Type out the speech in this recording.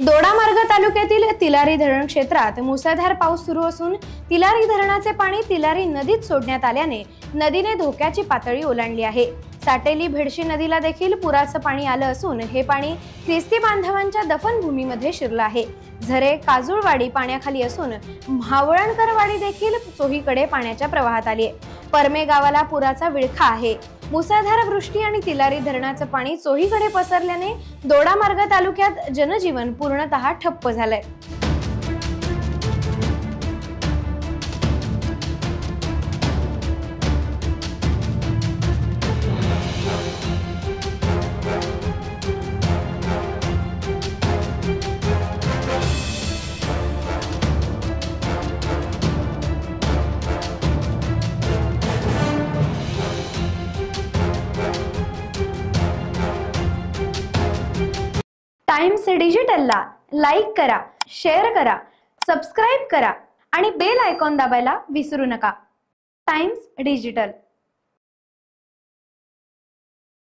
दोडामार्ग तालुक्यातील तिलारी धरण क्षेत्रात मुसळधार पाऊस सुरू असून तिलारी धरणाचे पाणी तिलारी नदीत सोडण्यात आल्याने नदीने धोक्याची पातळी ओलांडली आहे। साटेली भेडशी नदीला देखील पुराचं पाणी आलं असून हे पाणी ख्रिस्ती बांधवांच्या दफनभूमीमध्ये शिरलं आहे। झरे काजूळवाडी पाण्याखाली असून म्हावळणकरवाडी देखील चोहीकडे पाण्याच्या प्रवाहात आली आहे। परमे गावाला पुराचा विळखा आहे। मुसळधार वृष्टी आणि तिलारी धरणाचं पाणी चोहीकडे पसरल्याने दोडामार्ग तालुक्यात जनजीवन पूर्णतः ठप्प झालंय। टाइम्स डिजिटलला लाईक करा, शेअर करा, सबस्क्राइब करा आणि बेल आयकॉन दाबायला विसरू नका। Times digital.